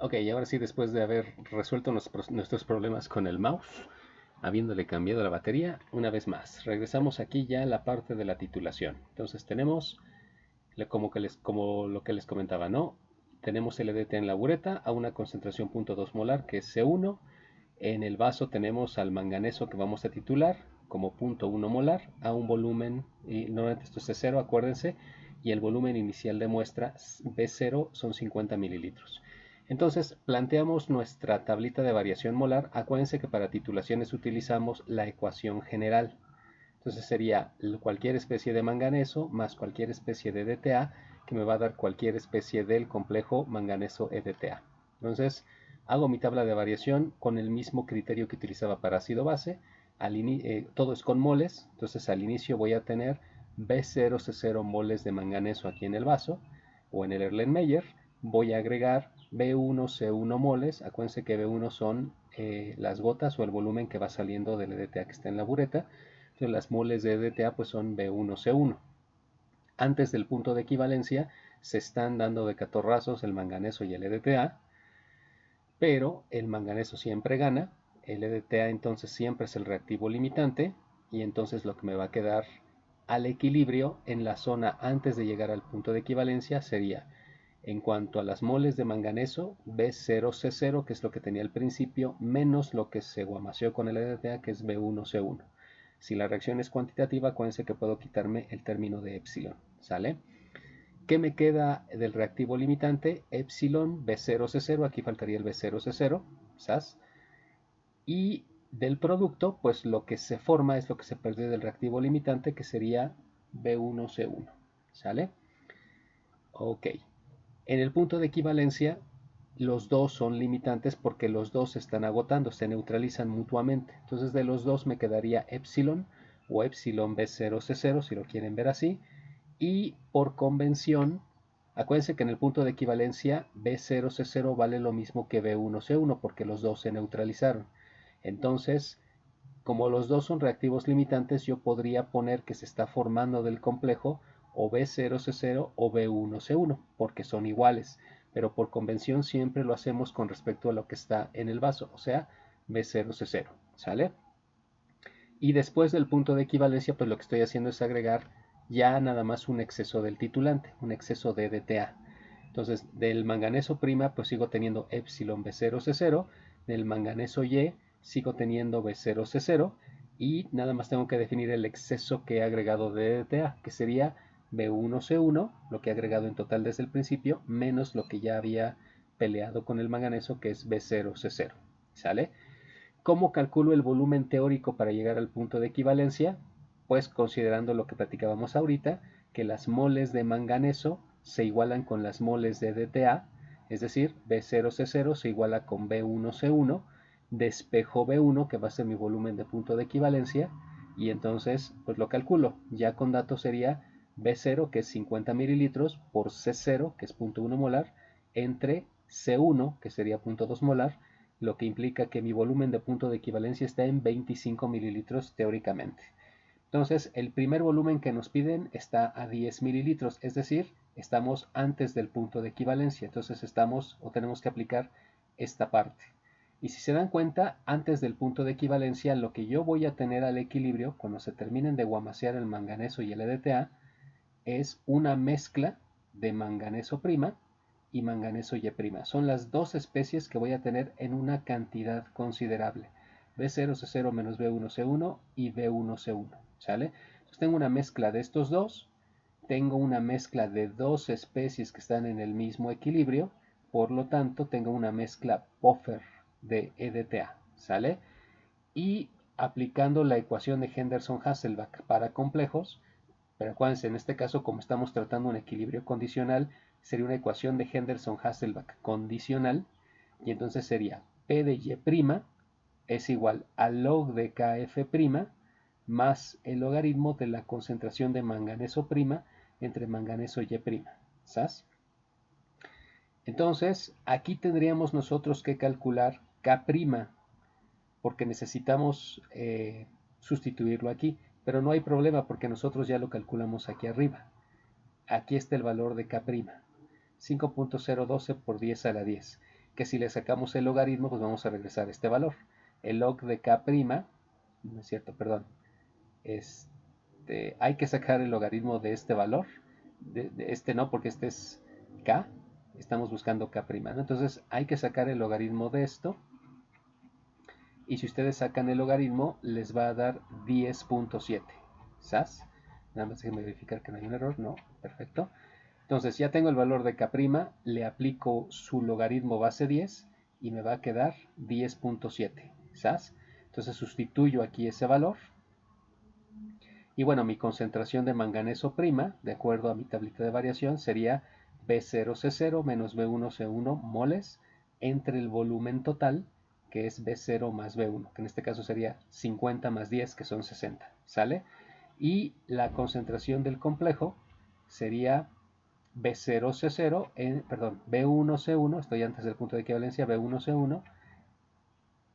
Ok, y ahora sí, después de haber resuelto nuestros problemas con el mouse, habiéndole cambiado la batería, una vez más, regresamos aquí ya a la parte de la titulación. Entonces tenemos, como lo que les comentaba, ¿no? Tenemos LDT en la bureta a una concentración 0.2 molar, que es C1. En el vaso tenemos al manganeso que vamos a titular como 0.1 molar a un volumen, y normalmente esto es C0, acuérdense, y el volumen inicial de muestra B0 son 50 mililitros. Entonces planteamos nuestra tablita de variación molar. Acuérdense que para titulaciones utilizamos la ecuación general. Entonces sería cualquier especie de manganeso más cualquier especie de DTA, que me va a dar cualquier especie del complejo manganeso EDTA. Entonces hago mi tabla de variación con el mismo criterio que utilizaba para ácido base. Todo es con moles, entonces al inicio voy a tener B0C0 moles de manganeso aquí en el vaso o en el Erlenmeyer. Voy a agregar B1C1 moles. Acuérdense que B1 son las gotas o el volumen que va saliendo del EDTA que está en la bureta. Entonces las moles de EDTA pues son B1C1. Antes del punto de equivalencia se están dando de catorrazos el manganeso y el EDTA, pero el manganeso siempre gana, el EDTA entonces siempre es el reactivo limitante, y entonces lo que me va a quedar al equilibrio en la zona antes de llegar al punto de equivalencia sería, en cuanto a las moles de manganeso, B0C0, que es lo que tenía al principio, menos lo que se guamaseó con el EDTA, que es B1C1. Si la reacción es cuantitativa, acuérdense que puedo quitarme el término de epsilon, ¿sale? ¿Qué me queda del reactivo limitante? Epsilon B0C0, aquí faltaría el B0C0, ¿sabes? Y del producto, pues lo que se forma es lo que se perdió del reactivo limitante, que sería B1C1, ¿sale? Ok. En el punto de equivalencia, los dos son limitantes porque los dos se están agotando, se neutralizan mutuamente. Entonces de los dos me quedaría epsilon o epsilon B0C0, si lo quieren ver así. Y por convención, acuérdense que en el punto de equivalencia B0C0 vale lo mismo que B1C1 porque los dos se neutralizaron. Entonces, como los dos son reactivos limitantes, yo podría poner que se está formando del complejo o B0C0 o B1C1 porque son iguales, pero por convención siempre lo hacemos con respecto a lo que está en el vaso, o sea, B0C0, ¿sale? Y después del punto de equivalencia, pues lo que estoy haciendo es agregar ya nada más un exceso del titulante, un exceso de DTA. Entonces, del manganeso prima, pues sigo teniendo epsilon B0C0, del manganeso Y sigo teniendo B0C0, y nada más tengo que definir el exceso que he agregado de DTA, que sería B1C1, lo que he agregado en total desde el principio, menos lo que ya había peleado con el manganeso, que es B0C0. ¿Sale? ¿Cómo calculo el volumen teórico para llegar al punto de equivalencia? Pues considerando lo que platicábamos ahorita, que las moles de manganeso se igualan con las moles de DTA, es decir, B0C0 se iguala con B1C1, despejo B1, que va a ser mi volumen de punto de equivalencia, y entonces pues lo calculo. Ya con datos sería B0, que es 50 mililitros, por C0, que es 0.1 molar, entre C1, que sería 0.2 molar, lo que implica que mi volumen de punto de equivalencia está en 25 mililitros teóricamente. Entonces, el primer volumen que nos piden está a 10 mililitros, es decir, estamos antes del punto de equivalencia, entonces estamos o tenemos que aplicar esta parte. Y si se dan cuenta, antes del punto de equivalencia, lo que yo voy a tener al equilibrio, cuando se terminen de guamasear el manganeso y el EDTA, es una mezcla de manganeso prima y manganeso Y'. Son las dos especies que voy a tener en una cantidad considerable. B0C0 menos B1C1 y B1C1. ¿Sale? Entonces tengo una mezcla de estos dos. Tengo una mezcla de dos especies que están en el mismo equilibrio. Por lo tanto, tengo una mezcla buffer de EDTA. ¿Sale? Y aplicando la ecuación de Henderson-Hasselbalch para complejos, pero acuérdense, en este caso, como estamos tratando un equilibrio condicional, sería una ecuación de Henderson-Hasselbalch condicional, y entonces sería P de Y' es igual al log de Kf' más el logaritmo de la concentración de manganeso prima entre manganeso Y'. ¿Sabes? Entonces, aquí tendríamos nosotros que calcular K', porque necesitamos sustituirlo aquí, pero no hay problema porque nosotros ya lo calculamos aquí arriba. Aquí está el valor de K', 5.012 por 10 a la 10. que si le sacamos el logaritmo, pues vamos a regresar este valor. El log de K', no es cierto, perdón, hay que sacar el logaritmo de este valor, de este no, porque este es K, estamos buscando K', ¿no? Entonces hay que sacar el logaritmo de esto, y si ustedes sacan el logaritmo, les va a dar 10.7, ¿sas? Nada más déjenme verificar que no hay un error, no, perfecto. Entonces ya tengo el valor de K', le aplico su logaritmo base 10 y me va a quedar 10.7, ¿sas? Entonces sustituyo aquí ese valor. Y bueno, mi concentración de manganeso prima, de acuerdo a mi tablita de variación, sería B0C0 menos B1C1 moles entre el volumen total, que es B0 más B1, que en este caso sería 50 más 10, que son 60, ¿sale? Y la concentración del complejo sería B0C0, perdón, B1C1, estoy antes del punto de equivalencia, B1C1,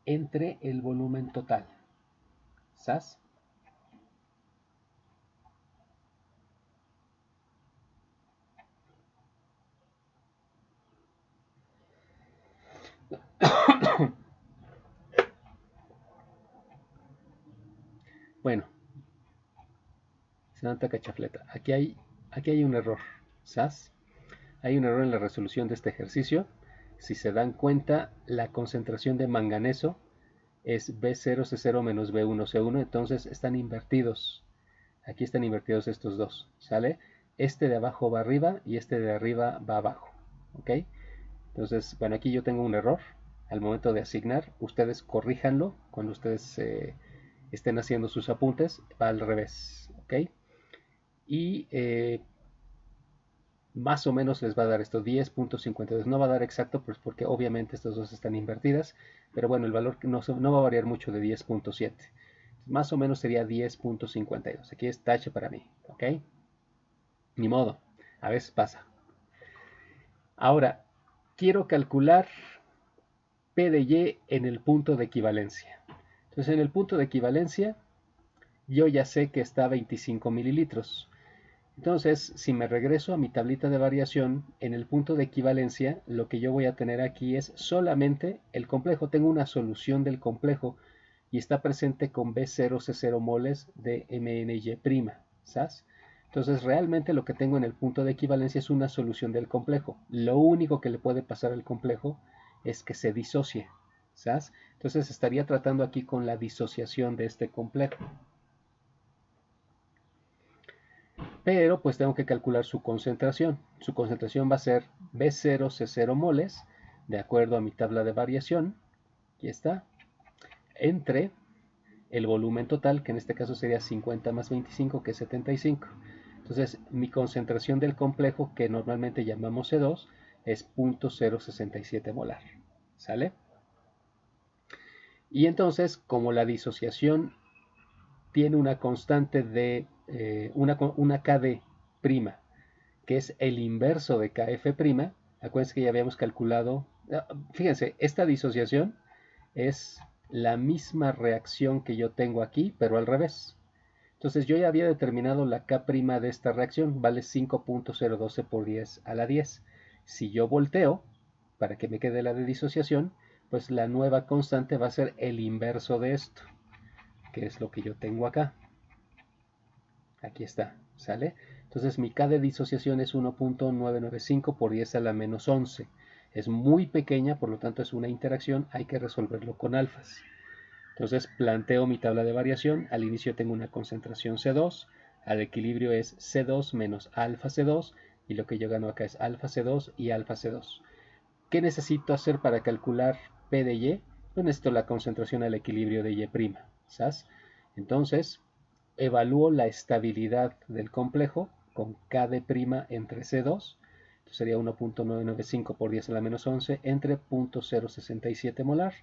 entre el volumen total, ¿sabes? Bueno, Santa Cachafleta, aquí hay un error, ¿sabes? Hay un error en la resolución de este ejercicio. Si se dan cuenta, la concentración de manganeso es B0C0 menos B1C1, entonces están invertidos. Aquí están invertidos estos dos, ¿sale? Este de abajo va arriba y este de arriba va abajo, ¿ok? Entonces, bueno, aquí yo tengo un error. Al momento de asignar, ustedes corríjanlo cuando ustedes estén haciendo sus apuntes, va al revés, ¿ok? Y más o menos les va a dar esto 10.52. No va a dar exacto, pues porque obviamente estos dos están invertidas, pero bueno, el valor no va a variar mucho de 10.7. Más o menos sería 10.52. Aquí es tache para mí, ¿ok? Ni modo, a veces pasa. Ahora, quiero calcular P de Y en el punto de equivalencia. Entonces, en el punto de equivalencia, yo ya sé que está a 25 mililitros. Entonces, si me regreso a mi tablita de variación, en el punto de equivalencia, lo que yo voy a tener aquí es solamente el complejo. Tengo una solución del complejo y está presente con B0C0 moles de MnY', ¿sabes? Entonces, realmente lo que tengo en el punto de equivalencia es una solución del complejo. Lo único que le puede pasar al complejo es que se disocie, ¿sabes? Entonces, estaría tratando aquí con la disociación de este complejo. Pero pues tengo que calcular su concentración. Su concentración va a ser B0C0 moles, de acuerdo a mi tabla de variación, aquí está, entre el volumen total, que en este caso sería 50 más 25, que es 75. Entonces, mi concentración del complejo, que normalmente llamamos C2, es 0.067 molar. ¿Sale? Y entonces, como la disociación tiene una constante de una KD prima, que es el inverso de KF', acuérdense que ya habíamos calculado, fíjense, esta disociación es la misma reacción que yo tengo aquí, pero al revés. Entonces yo ya había determinado la K' de esta reacción, vale 5.012 por 10 a la 10. Si yo volteo, para que me quede la de disociación, pues la nueva constante va a ser el inverso de esto, que es lo que yo tengo acá. Aquí está, ¿sale? Entonces mi K de disociación es 1.995 por 10 a la menos 11. Es muy pequeña, por lo tanto es una interacción, hay que resolverlo con alfas. Entonces planteo mi tabla de variación, al inicio tengo una concentración C2, al equilibrio es C2 menos alfa C2, y lo que yo gano acá es alfa C2 y alfa C2. ¿Qué necesito hacer para calcular P de Y? Pues necesito la concentración al equilibrio de Y', ¿sabes? Entonces, evalúo la estabilidad del complejo con K de prima entre C2, entonces sería 1.995 por 10 a la menos 11 entre 0.067 molar,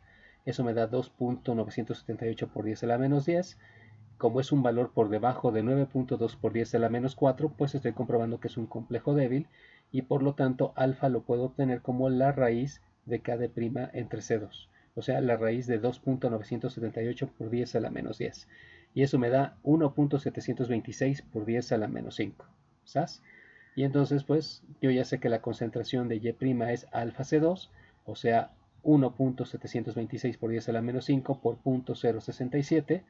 eso me da 2.978 por 10 a la menos 10, como es un valor por debajo de 9.2 por 10 a la menos 4, pues estoy comprobando que es un complejo débil y por lo tanto alfa lo puedo obtener como la raíz de K de prima entre C2, o sea la raíz de 2.978 por 10 a la menos 10 y eso me da 1.726 por 10 a la menos 5, ¿sabes? Y entonces pues yo ya sé que la concentración de Y' es alfa C2, o sea, 1.726 por 10 a la menos 5 por 0.067,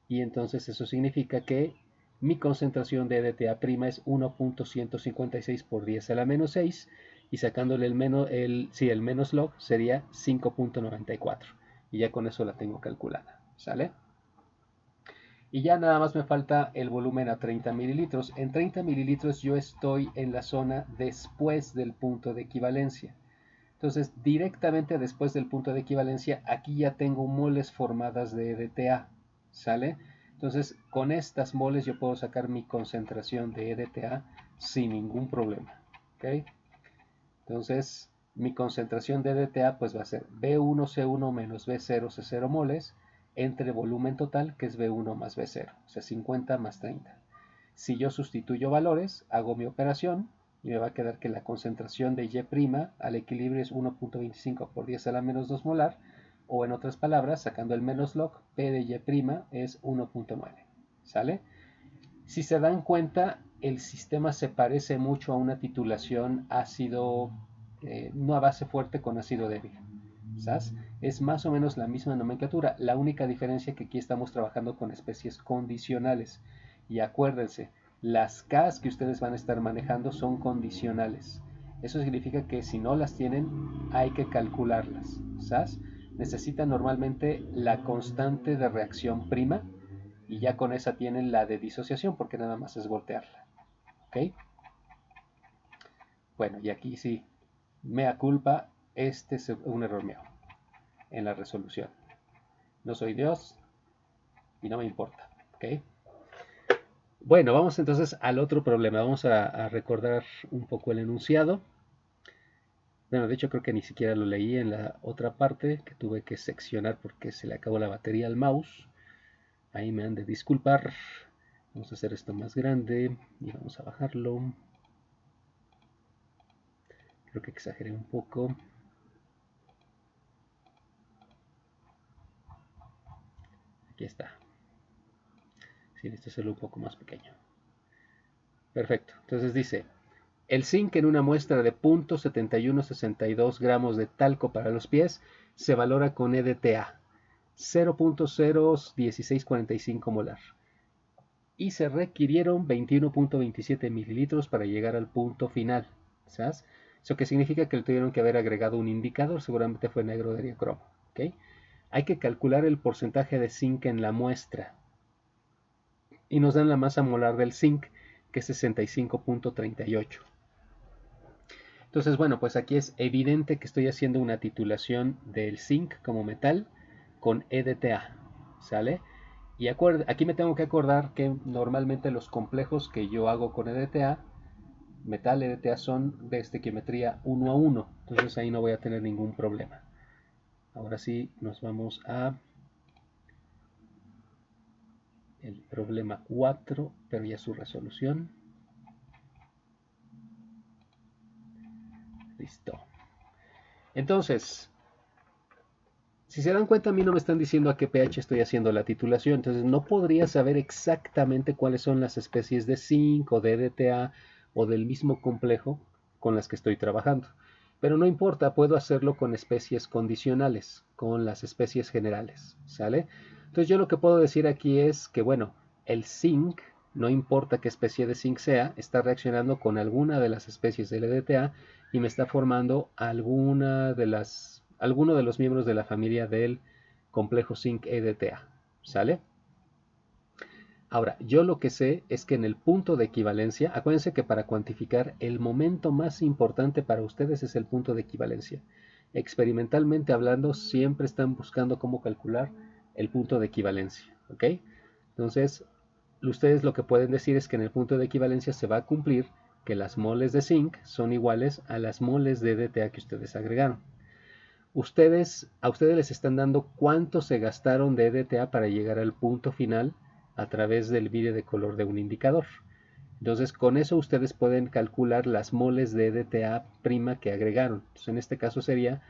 y entonces eso significa que mi concentración de EDTA' es 1.156 por 10 a la menos 6, y sacándole el menos log sería 5.94, y ya con eso la tengo calculada, ¿sale? Y ya nada más me falta el volumen a 30 mililitros. En 30 mililitros yo estoy en la zona después del punto de equivalencia. Entonces, directamente después del punto de equivalencia, aquí ya tengo moles formadas de EDTA, ¿sale? Entonces, con estas moles yo puedo sacar mi concentración de EDTA sin ningún problema, ¿ok? Entonces, mi concentración de EDTA pues va a ser B1C1 menos B0 C0 moles entre volumen total, que es B1 más B0, o sea, 50 más 30. Si yo sustituyo valores, hago mi operación y me va a quedar que la concentración de Y' al equilibrio es 1.25 por 10 a la menos 2 molar, o en otras palabras, sacando el menos log, P de Y' es 1.9, ¿sale? Si se dan cuenta, el sistema se parece mucho a una titulación ácido, no a base fuerte con ácido débil. ¿Sabes? Es más o menos la misma nomenclatura. La única diferencia es que aquí estamos trabajando con especies condicionales. Y acuérdense, las Ks que ustedes van a estar manejando son condicionales. Eso significa que si no las tienen, hay que calcularlas. ¿Sabes? Necesitan normalmente la constante de reacción prima, y ya con esa tienen la de disociación, porque nada más es voltearla. ¿Ok? Bueno, y aquí sí, mea culpa, este es un error mío en la resolución. No soy Dios y no me importa. ¿Ok? Bueno, vamos entonces al otro problema. Vamos a recordar un poco el enunciado. Bueno, de hecho creo que ni siquiera lo leí en la otra parte, que tuve que seccionar porque se le acabó la batería al mouse. Ahí me han de disculpar. Vamos a hacer esto más grande y vamos a bajarlo. Creo que exageré un poco. Aquí está. Sí, necesito hacerlo un poco más pequeño. Perfecto. Entonces dice, el zinc en una muestra de 0.7162 gramos de talco para los pies se valora con EDTA 0.01645 molar. Y se requirieron 21.27 mililitros para llegar al punto final. ¿Sabes? Eso que significa que le tuvieron que haber agregado un indicador, seguramente fue negro de diacromo. ¿Okay? Hay que calcular el porcentaje de zinc en la muestra. Y nos dan la masa molar del zinc, que es 65.38. Entonces, bueno, pues aquí es evidente que estoy haciendo una titulación del zinc como metal con EDTA, ¿sale? Y aquí me tengo que acordar que normalmente los complejos que yo hago con EDTA, metal EDTA, son de estequiometría 1 a 1, entonces ahí no voy a tener ningún problema. Ahora sí, nos vamos a el problema 4, pero ya su resolución. Listo. Entonces, si se dan cuenta, a mí no me están diciendo a qué pH estoy haciendo la titulación, entonces no podría saber exactamente cuáles son las especies de zinc o de EDTA o del mismo complejo con las que estoy trabajando. Pero no importa, puedo hacerlo con especies condicionales, con las especies generales, ¿sale? Entonces yo lo que puedo decir aquí es que, bueno, el zinc, no importa qué especie de zinc sea, está reaccionando con alguna de las especies del EDTA y me está formando alguno de los miembros de la familia del complejo zinc EDTA, ¿sale? Ahora, yo lo que sé es que en el punto de equivalencia, acuérdense que para cuantificar el momento más importante para ustedes es el punto de equivalencia. Experimentalmente hablando, siempre están buscando cómo calcular el punto de equivalencia, ¿ok? Entonces, ustedes lo que pueden decir es que en el punto de equivalencia se va a cumplir que las moles de zinc son iguales a las moles de EDTA que ustedes agregaron. A ustedes les están dando cuánto se gastaron de EDTA para llegar al punto final a través del vide de color de un indicador. Entonces, con eso ustedes pueden calcular las moles de EDTA prima que agregaron. Entonces, en este caso sería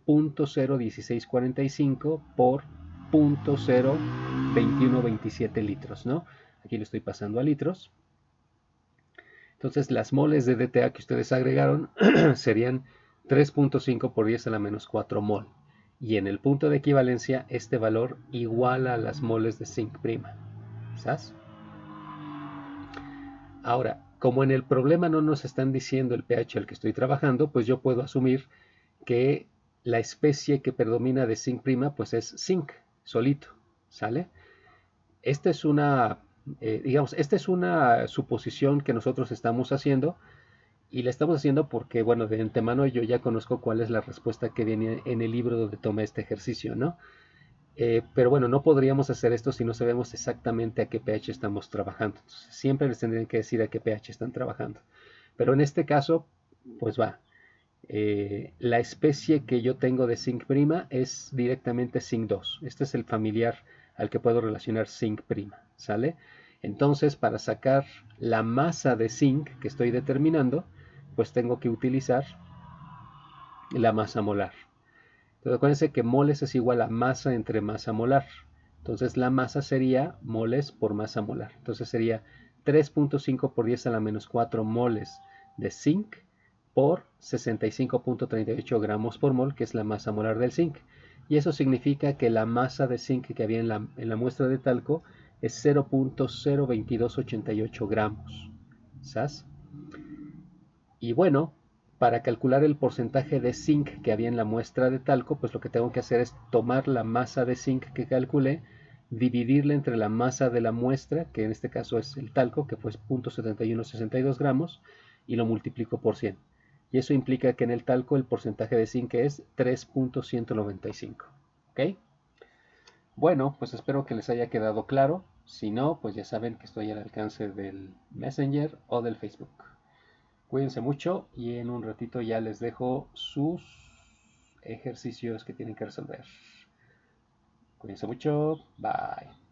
0.01645 por 0.02127 litros, ¿no? Aquí lo estoy pasando a litros. Entonces, las moles de EDTA que ustedes agregaron serían 3.5 por 10 a la menos 4 mol. Y en el punto de equivalencia, este valor iguala a las moles de zinc prima. ¿Sabes? Ahora, como en el problema no nos están diciendo el pH al que estoy trabajando, pues yo puedo asumir que la especie que predomina de zinc prima pues es zinc solito, ¿sale? Esta es una, esta es una suposición que nosotros estamos haciendo y la estamos haciendo porque, bueno, de antemano yo ya conozco cuál es la respuesta que viene en el libro donde tomé este ejercicio, ¿no? Pero bueno, no podríamos hacer esto si no sabemos exactamente a qué pH estamos trabajando. Entonces, siempre les tendrían que decir a qué pH están trabajando. Pero en este caso, pues va. La especie que yo tengo de zinc prima es directamente zinc 2. Este es el familiar al que puedo relacionar zinc prima, ¿sale? Entonces, para sacar la masa de zinc que estoy determinando, pues tengo que utilizar la masa molar. Entonces, acuérdense que moles es igual a masa entre masa molar. Entonces, la masa sería moles por masa molar. Entonces, sería 3.5 por 10 a la menos 4 moles de zinc por 65.38 gramos por mol, que es la masa molar del zinc. Y eso significa que la masa de zinc que había en la muestra de talco es 0.02288 gramos. ¿Sabes? Y bueno, para calcular el porcentaje de zinc que había en la muestra de talco, pues lo que tengo que hacer es tomar la masa de zinc que calculé, dividirla entre la masa de la muestra, que en este caso es el talco, que fue 0.7162 gramos, y lo multiplico por 100. Y eso implica que en el talco el porcentaje de zinc es 3.195. ¿Ok? Bueno, pues espero que les haya quedado claro. Si no, pues ya saben que estoy al alcance del Messenger o del Facebook. Cuídense mucho y en un ratito ya les dejo sus ejercicios que tienen que resolver. Cuídense mucho. Bye.